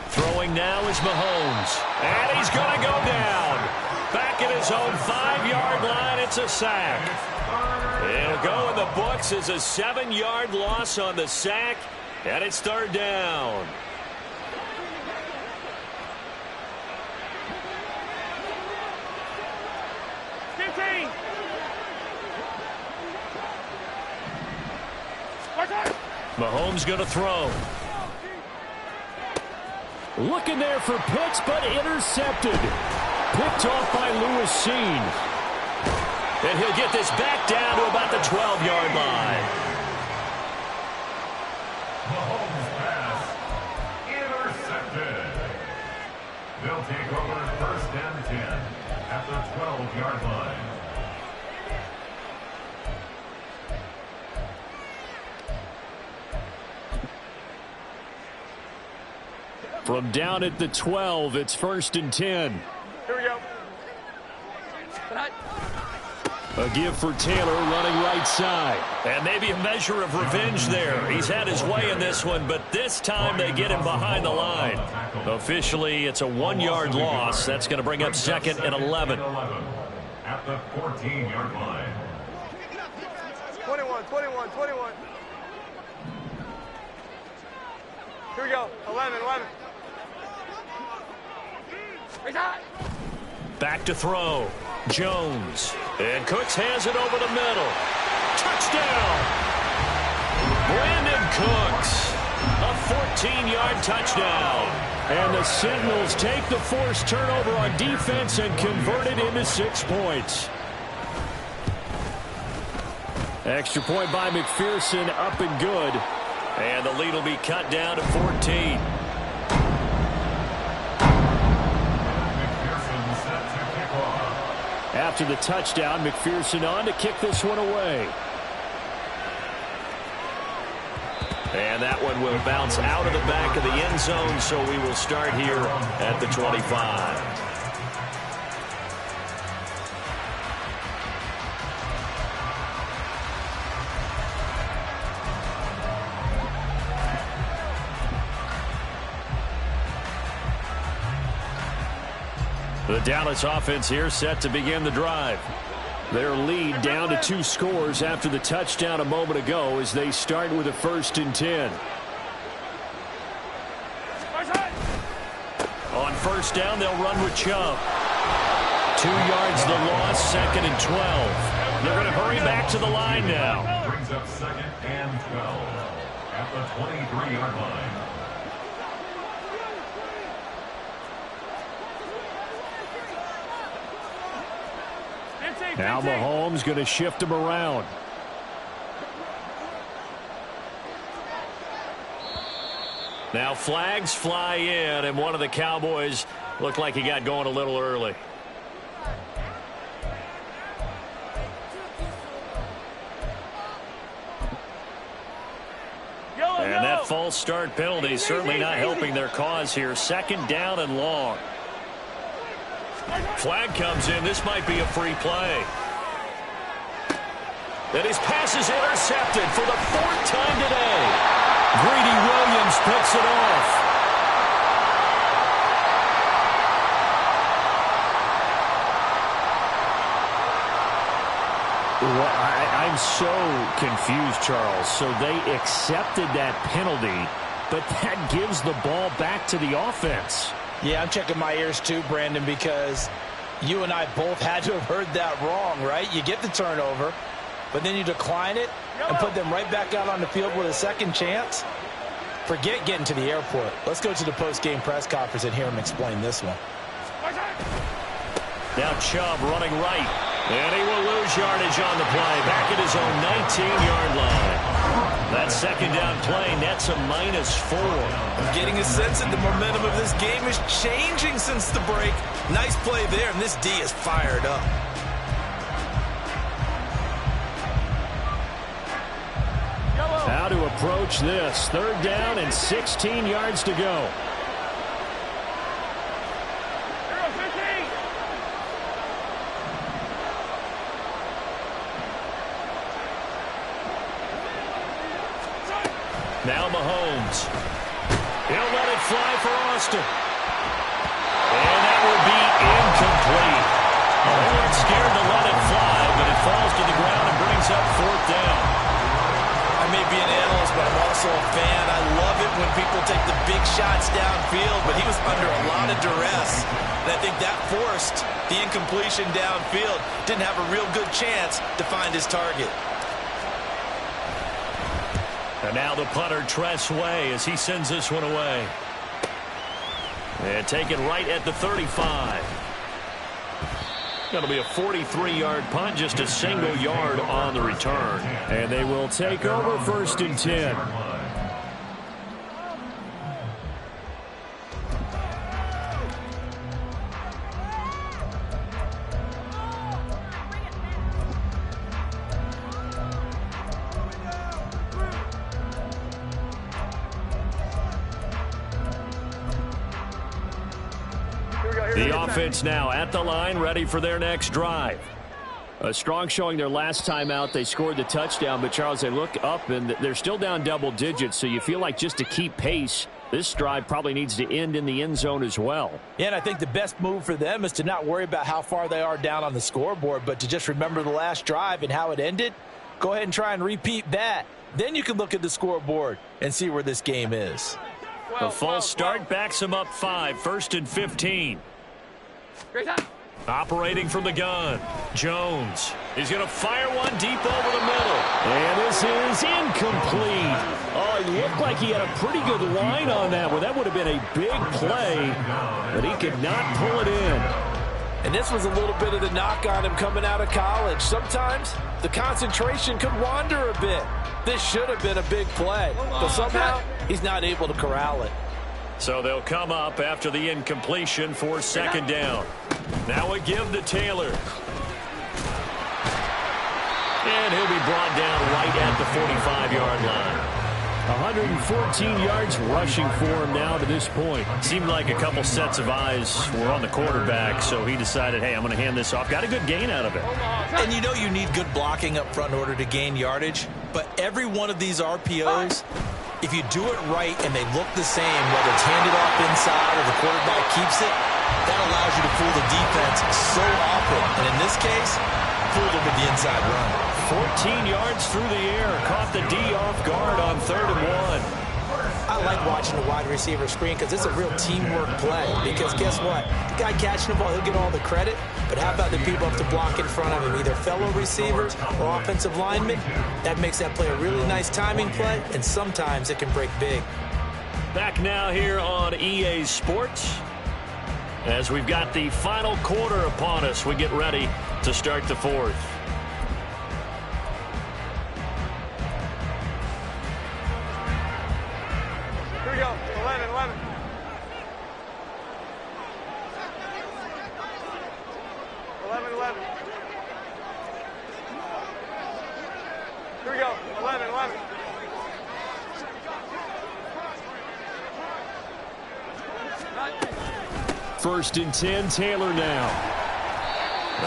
Throwing now is Mahomes. And he's going to go down. Back at his own 5-yard line, it's a sack. It'll go in the books as a 7-yard loss on the sack. And it's 3rd down. Mahomes going to throw. Looking there for Pitts, but intercepted. Picked off by Lewis Seen. And he'll get this back down to about the 12-yard line. Mahomes pass intercepted. They'll take over 1st and 10 at the 12-yard line. From down at the 12, it's 1st and 10. Here we go. A give for Taylor running right side. And maybe a measure of revenge there. He's had his way in this one, but this time they get him behind the line. Officially, it's a 1-yard loss. That's going to bring up 2nd and 11. At the 14-yard line. 21. Here we go. 11. Back to throw. Jones. And Cooks has it over the middle. Touchdown! Brandon Cooks. A 14-yard touchdown. And the Sentinels take the forced turnover on defense and convert it into 6 points. Extra point by McPherson, up and good. And the lead will be cut down to 14. After the touchdown, McPherson on to kick this one away. And that one will bounce out of the back of the end zone, so we will start here at the 25. The Dallas offense here set to begin the drive. Their lead down to 2 scores after the touchdown a moment ago as they start with a 1st and 10. first down. They'll run with Chubb. 2 yards the loss, 2nd and 12. They're going to hurry back to the line now. Brings up 2nd and 12 at the 23-yard line. Now Mahomes going to shift him around. Now flags fly in, and one of the Cowboys looked like he got going a little early. And that false start penalty certainly not helping their cause here. 2nd down and long. Flag comes in. This might be a free play. And his pass is intercepted for the 4th time today. Greedy Williams picks it off. Well, I'm so confused, Charles. So they accepted that penalty, but that gives the ball back to the offense. Yeah, I'm checking my ears too, Brandon, because you and I both had to have heard that wrong, right? You get the turnover, but then you decline it and put them right back out on the field with a second chance. Forget getting to the airport. Let's go to the post-game press conference and hear him explain this one. Now Chubb running right, and he will lose yardage on the play. Back at his own 19-yard line. That 2nd down play, that's a -4. I'm getting a sense that the momentum of this game is changing since the break. Nice play there, and this D is fired up. How to approach this. 3rd down and 16 yards to go. Now Mahomes. He'll let it fly for Austin. And that will be incomplete. They weren't scared to let it fly, but it falls to the ground and brings up 4th down. I may be an analyst, but I'm also a fan. I love it when people take the big shots downfield, but he was under a lot of duress. And I think that forced the incompletion downfield. Didn't have a real good chance to find his target. And now the punter, Tress Way, as he sends this one away. And taken right at the 35. Going to be a 43-yard punt, just a single yard on the return. And they will take over 1st and 10. The offense now at the line, ready for their next drive. A strong showing their last time out. They scored the touchdown, but, Charles, they look up, and they're still down double digits, so you feel like just to keep pace, this drive probably needs to end in the end zone as well. Yeah, and I think the best move for them is to not worry about how far they are down on the scoreboard, but to just remember the last drive and how it ended. Go ahead and try and repeat that. Then you can look at the scoreboard and see where this game is. The false start backs them up 5, 1st and 15. Operating from the gun, Jones. He's going to fire one deep over the middle. And this is incomplete. Oh, it looked like he had a pretty good line on that one. That would have been a big play, but he could not pull it in. And this was a little bit of the knock on him coming out of college. Sometimes the concentration could wander a bit. This should have been a big play, but somehow he's not able to corral it. So they'll come up after the incompletion for 2nd down. Now a give to Taylor. And he'll be brought down right at the 45-yard line. 114 yards rushing for him now to this point. Seemed like a couple sets of eyes were on the quarterback, so he decided, hey, I'm going to hand this off. Got a good gain out of it. And you know you need good blocking up front in order to gain yardage, but every one of these RPOs, if you do it right and they look the same, whether it's handed off inside or the quarterback keeps it, that allows you to fool the defense so often. And in this case, fooled them with the inside run. 14 yards through the air. Caught the D off guard on 3rd and 1. I like watching the wide receiver screen because it's a real teamwork play. Because guess what? The guy catching the ball, he'll get all the credit. But how about the people up to block in front of him, either fellow receivers or offensive linemen? That makes that play a really nice timing play, and sometimes it can break big. Back now here on EA Sports. As we've got the final quarter upon us, we get ready to start the fourth. Here we go. 11, 11. 11. Here we go. 11. First and 10, Taylor now.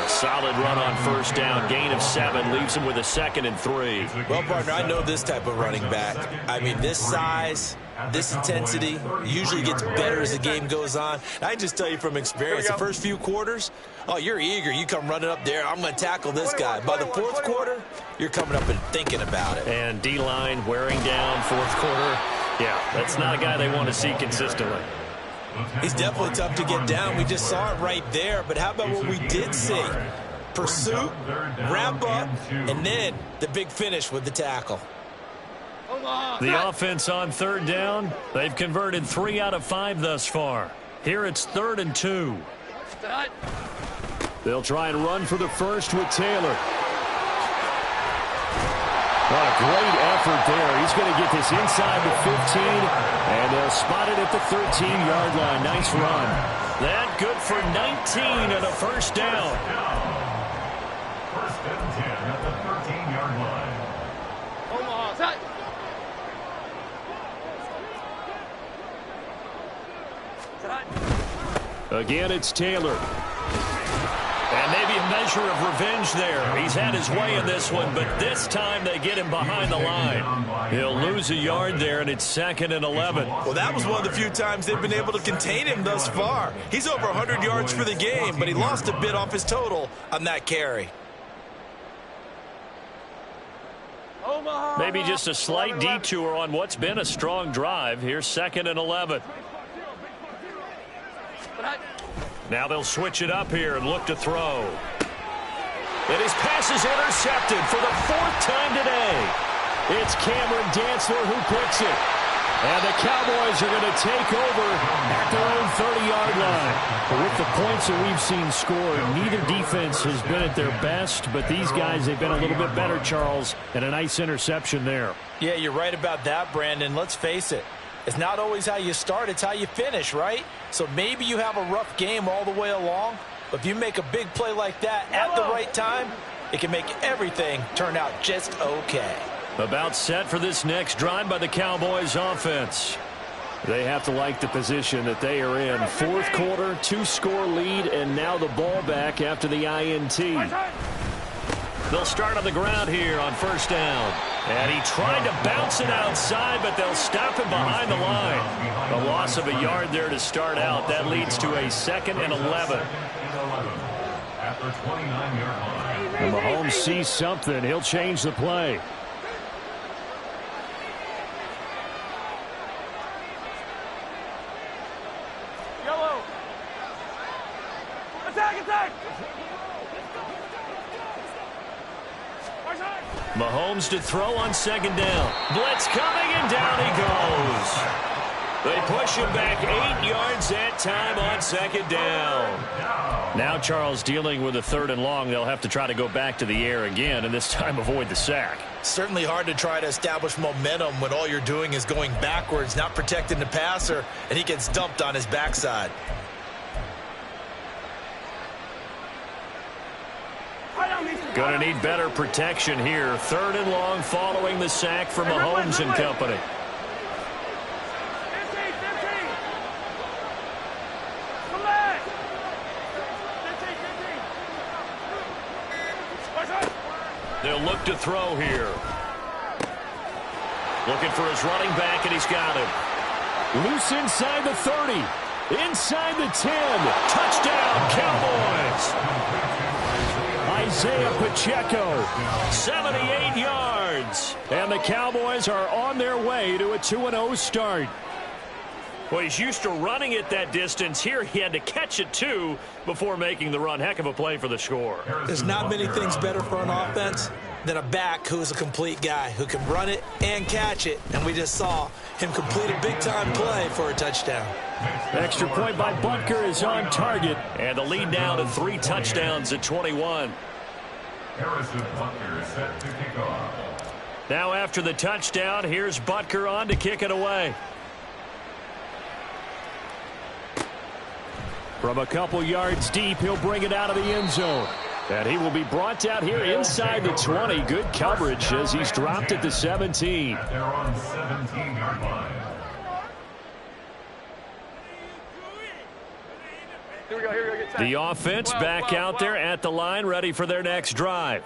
A solid run on first down. Gain of 7 leaves him with a 2nd and 3. Well, partner, I know this type of running back. I mean, this size, this intensity usually gets better as the game goes on. I can just tell you from experience, the first few quarters, oh, you're eager. You come running up there. I'm going to tackle this guy. By the fourth quarter, you're coming up and thinking about it. And D-line wearing down fourth quarter. Yeah, that's not a guy they want to see consistently. He's definitely tough to get down. We just saw it right there. But how about what we did see? Pursuit, wrap up, and then the big finish with the tackle. The offense on third down. They've converted 3 out of 5 thus far. Here it's 3rd and 2. They'll try and run for the first with Taylor. What a great effort there. He's going to get this inside the 15, and they'll spot it at the 13-yard line. Nice run. That good for 19 and a first down. First and 10 at the 13-yard line. Again, it's Taylor. And maybe a measure of revenge there. He's had his way in this one, but this time they get him behind the line. He'll lose a yard there, and it's 2nd and 11. Well, that was one of the few times they've been able to contain him thus far. He's over 100 yards for the game, but he lost a bit off his total on that carry. Maybe just a slight detour on what's been a strong drive. Here's 2nd and 11. Now they'll switch it up here and look to throw. And his pass is intercepted for the 4th time today. It's Cameron Dantzler who picks it. And the Cowboys are going to take over at their own 30-yard line. But with the points that we've seen scored, neither defense has been at their best. But these guys, they've been a little bit better, Charles, and a nice interception there. Yeah, you're right about that, Brandon. Let's face it. It's not always how you start, it's how you finish, right? So maybe you have a rough game all the way along, but if you make a big play like that at the right time, it can make everything turn out just okay. About set for this next drive by the Cowboys offense. They have to like the position that they are in. 4th quarter, 2-score lead, and now the ball back after the INT. They'll start on the ground here on first down. And he tried to bounce it outside, but they'll stop him behind the line. A loss of a yard there to start out. That leads to a 2nd and 11. At the 29-yard line. And Mahomes sees something. He'll change the play. Yellow. Attack! Mahomes to throw on 2nd down. Blitz coming, and down he goes. They push him back 8 yards that time on 2nd down. Now Charles dealing with a 3rd and long. They'll have to try to go back to the air again, and this time avoid the sack. Certainly hard to try to establish momentum when all you're doing is going backwards, not protecting the passer, and he gets dumped on his backside. Going to need better protection here. 3rd and long following the sack from Mahomes and company. 15. Come back. 15. They'll look to throw here. Looking for his running back, and he's got him. Loose inside the 30. Inside the 10. Touchdown, Cowboys. Isaiah Pacheco. 78 yards. And the Cowboys are on their way to a 2-0 start. Well, he's used to running it that distance. Here he had to catch it, too, before making the run. Heck of a play for the score. There's not many things better for an offense than a back who's a complete guy who can run it and catch it. And we just saw him complete a big-time play for a touchdown. Extra point by Butker is on target. And the lead down to 3 touchdowns at 21. Harrison Butker set to kick off. Now after the touchdown, here's Butker on to kick it away. From a couple yards deep, he'll bring it out of the end zone. And he will be brought down here inside the 20. Good coverage as he's dropped at the 17. They're on 17-yard line. Here we go, get set. The offense back out there at the line, ready for their next drive.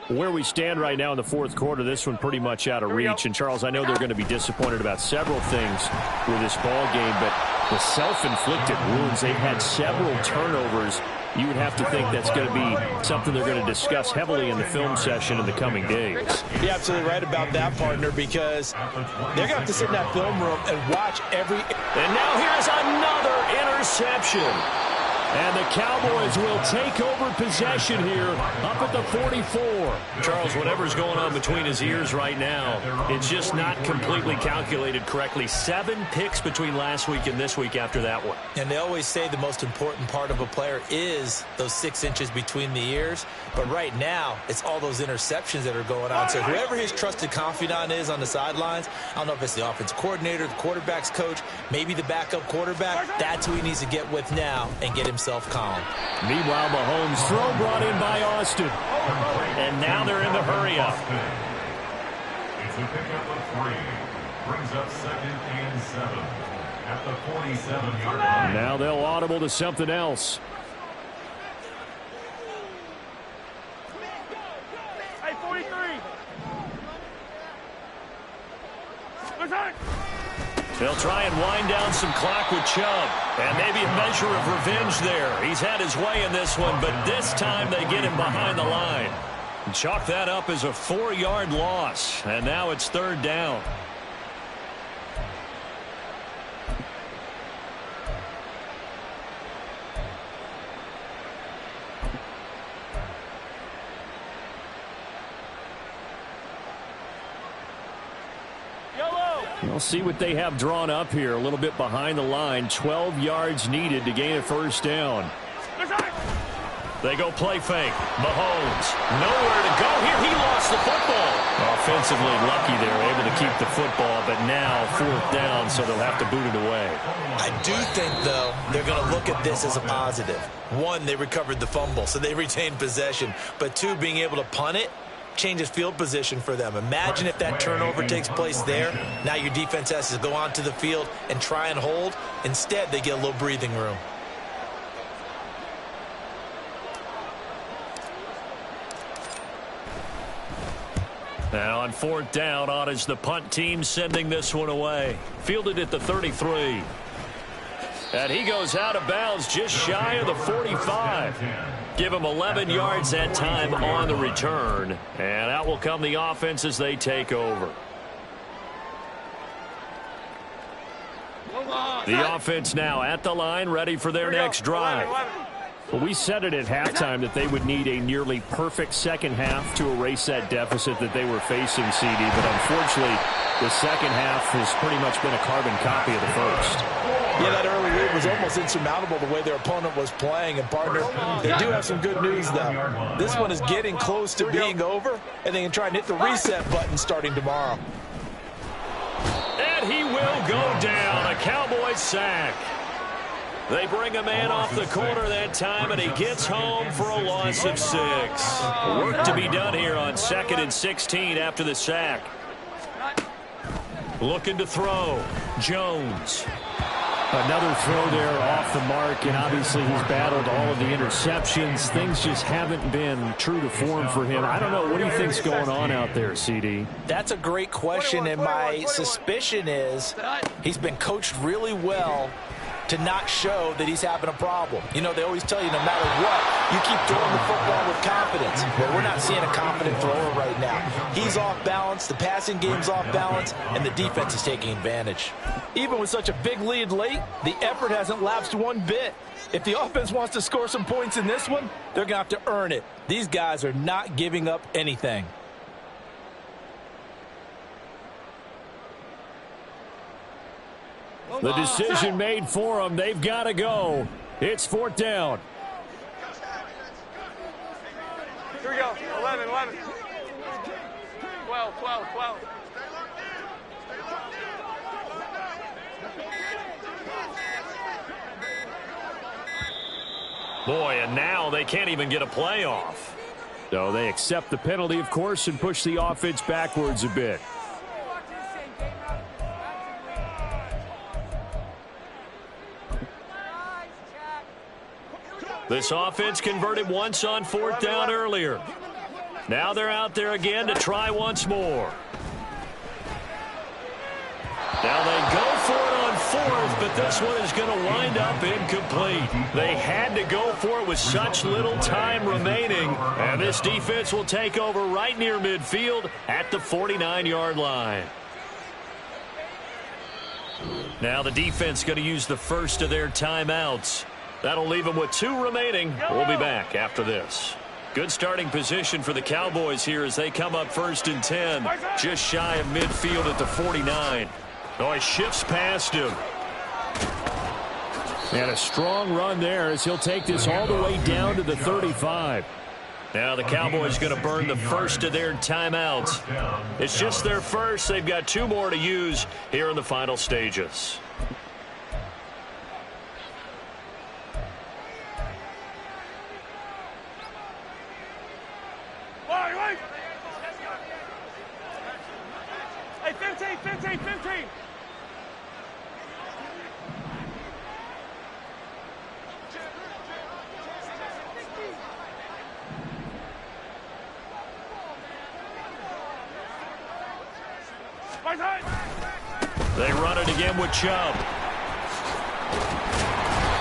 Where we stand right now in the fourth quarter, this one pretty much out of reach. And, Charles, I know they're going to be disappointed about several things with this ball game, but the self-inflicted wounds, they've had several turnovers. You would have to think that's going to be something they're going to discuss heavily in the film session in the coming days. You're absolutely right about that, partner, because they're going to have to sit in that film room and watch every... And now here's another interception. And the Cowboys will take over possession here up at the 44. Charles, whatever's going on between his ears right now, it's just not completely calculated correctly. 7 picks between last week and this week after that one. And they always say the most important part of a player is those 6 inches between the ears. But right now, it's all those interceptions that are going on. So whoever his trusted confidant is on the sidelines, I don't know if it's the offense coordinator, the quarterback's coach, maybe the backup quarterback, that's who he needs to get with now and get himself calm. Meanwhile, Mahomes' throw brought in by Austin. And now they're in the hurry-up. It's a pickup of 3. Brings up 2nd and 7 at the 47-yard line. Now they'll audible to something else. Hey, 43. Good time. They'll try and wind down some clock with Chubb. And maybe a measure of revenge there. He's had his way in this one, but this time they get him behind the line. And chalk that up as a 4-yard loss. And now it's 3rd down. We'll see what they have drawn up here. A little bit behind the line. 12 yards needed to gain a 1st down. They go play fake. Mahomes, nowhere to go here. He lost the football. Offensively lucky they're able to keep the football, but now 4th down, so they'll have to boot it away. I do think, though, they're going to look at this as a positive. 1, they recovered the fumble, so they retained possession. But 2, being able to punt it changes field position for them. Imagine if that turnover takes place there. Now your defense has to go onto the field and try and hold. Instead, they get a little breathing room. Now on 4th down, on is the punt team sending this one away. Fielded at the 33. And he goes out of bounds just shy of the 45. Give him 11 yards that time on the return. And out will come the offense as they take over. The offense now at the line, ready for their next drive. Well, we said it at halftime that they would need a nearly perfect second half to erase that deficit that they were facing, CD. But unfortunately, the second half has pretty much been a carbon copy of the first. Yeah, that early lead was almost insurmountable the way their opponent was playing. And, partner, they do have some good news, though. This one is getting close to being over, and they can try and hit the reset button starting tomorrow. And he will go down. A Cowboys sack. They bring a man off the corner that time, and he gets home for a loss of 6. Work to be done here on 2nd and 16 after the sack. Looking to throw. Jones. Another throw there off the mark, and obviously he's battled all of the interceptions. Things just haven't been true to form for him. I don't know. What do you think's going on out there, CD? That's a great question, and my suspicion is he's been coached really well to not show that he's having a problem. You know, they always tell you no matter what, you keep throwing the football with confidence. Well, we're not seeing a confident thrower right now. He's off balance, the passing game's off balance, and the defense is taking advantage. Even with such a big lead late, the effort hasn't lapsed one bit. If the offense wants to score some points in this one, they're going to have to earn it. These guys are not giving up anything. The decision made for them. They've got to go. It's 4th down. Here we go. 11, 11. 12, 12, 12. Boy, and now they can't even get a play off. So they accept the penalty, of course, and push the offense backwards a bit. This offense converted once on 4th down earlier. Now they're out there again to try once more. Now they go for it on 4th, but this one is going to wind up incomplete. They had to go for it with such little time remaining, and this defense will take over right near midfield at the 49-yard line. Now the defense going to use the first of their timeouts. That'll leave them with 2 remaining. We'll be back after this. Good starting position for the Cowboys here as they come up 1st and 10. Just shy of midfield at the 49. Oh, he shifts past him. And a strong run there as he'll take this all the way down to the 35. Now the Cowboys going to burn the first of their timeouts. It's just their first. They've got 2 more to use here in the final stages. Hey, 15, 15, 15. They run it again with Chubb.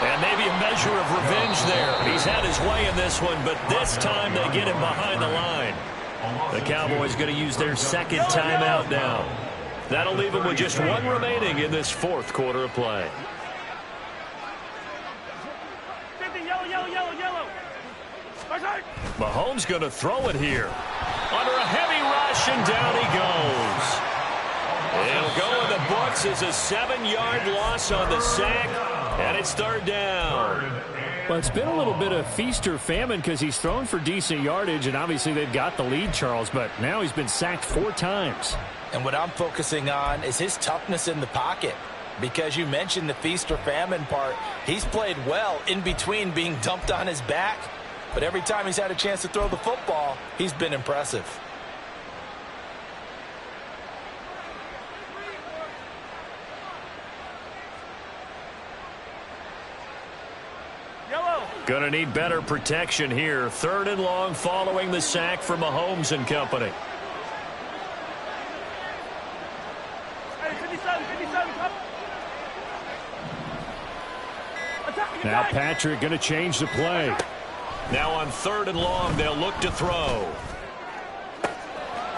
And maybe a measure of revenge there. He's had his way in this one, but this time they get him behind the line. The Cowboys going to use their 2nd timeout now. That'll leave them with just 1 remaining in this 4th quarter of play. 50, yellow, yellow, yellow, yellow. Mahomes going to throw it here. Under a heavy rush, and down he goes. It'll go in the books as a 7-yard loss on the sack, and it's 3rd down. Well, it's been a little bit of feast or famine because he's thrown for decent yardage, and obviously they've got the lead, Charles, but now he's been sacked 4 times. And what I'm focusing on is his toughness in the pocket. Because you mentioned the feast or famine part, he's played well in between being dumped on his back. But every time he's had a chance to throw the football, he's been impressive. Going to need better protection here. 3rd and long following the sack from Mahomes and company. Hey, 57, 57, come. Now Patrick going to change the play. Now on 3rd and long, they'll look to throw.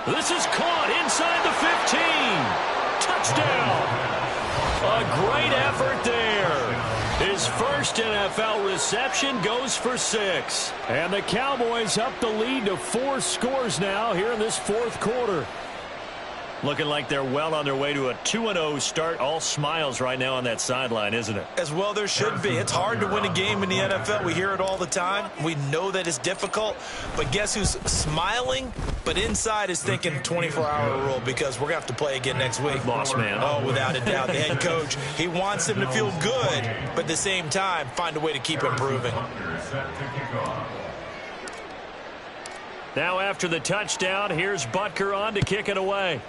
This is caught inside the 15. Touchdown. A great effort there. His first NFL reception goes for 6. And the Cowboys up the lead to 4 scores now here in this 4th quarter. Looking like they're well on their way to a 2-0 start. All smiles right now on that sideline, isn't it? As well there should be. It's hard to win a game in the NFL. We hear it all the time. We know that it's difficult. But guess who's smiling? But inside is thinking 24-hour rule because we're going to have to play again next week. Boss man. Oh, without a doubt. The head coach, he wants them to feel good, but at the same time, find a way to keep improving. Now after the touchdown, here's Butker on to kick it away.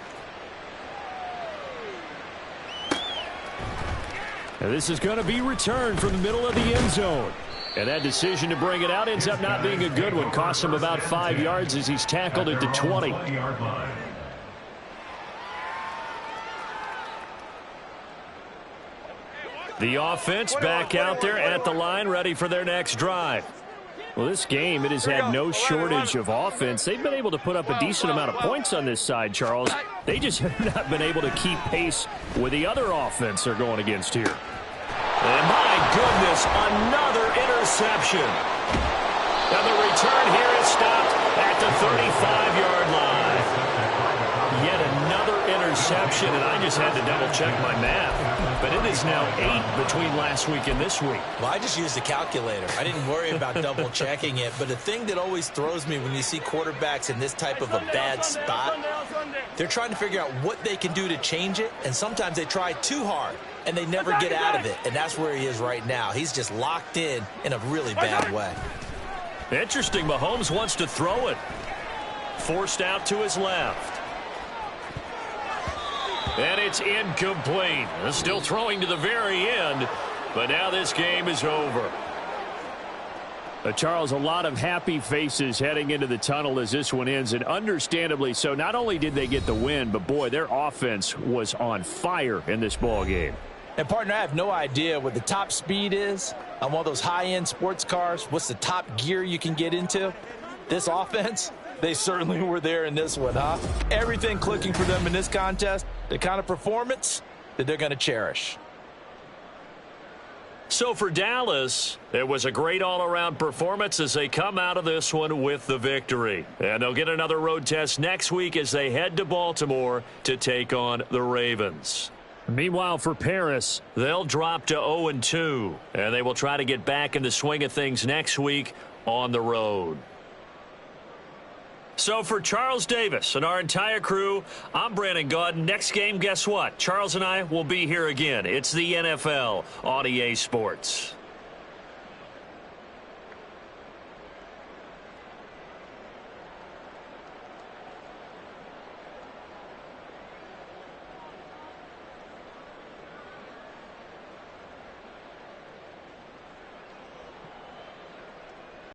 And this is going to be returned from the middle of the end zone. And that decision to bring it out ends up not being a good one. Costs him about 5 yards as he's tackled at the 20. The offense back out there at the line, ready for their next drive. Well, this game, it has had no shortage of offense. They've been able to put up a decent amount of points on this side, Charles. They just have not been able to keep pace with the other offense they're going against here. And my goodness, another interception. And the return here is stopped at the 35-yard line. Yet another interception, and I just had to double-check my math. But it is now 8 between last week and this week. Well, I just used a calculator. I didn't worry about double-checking it. But the thing that always throws me when you see quarterbacks in this type of a bad spot, they're trying to figure out what they can do to change it, and sometimes they try too hard, and they never get out of it. And that's where he is right now. He's just locked in a really bad way. Interesting, Mahomes wants to throw it. Forced out to his left. And it's incomplete. Still throwing to the very end, but now this game is over. Charles, a lot of happy faces heading into the tunnel as this one ends, and understandably so. Not only did they get the win, but boy, their offense was on fire in this ball game. And, partner, I have no idea what the top speed is on one of those high-end sports cars. What's the top gear you can get into? This offense, they certainly were there in this one, huh? Everything clicking for them in this contest, the kind of performance that they're going to cherish. So for Dallas, it was a great all-around performance as they come out of this one with the victory. And they'll get another road test next week as they head to Baltimore to take on the Ravens. Meanwhile, for Paris, they'll drop to 0-2, and they will try to get back in the swing of things next week on the road. So for Charles Davis and our entire crew, I'm Brandon Gaudin. Next game, guess what? Charles and I will be here again. It's the NFL on EA Sports.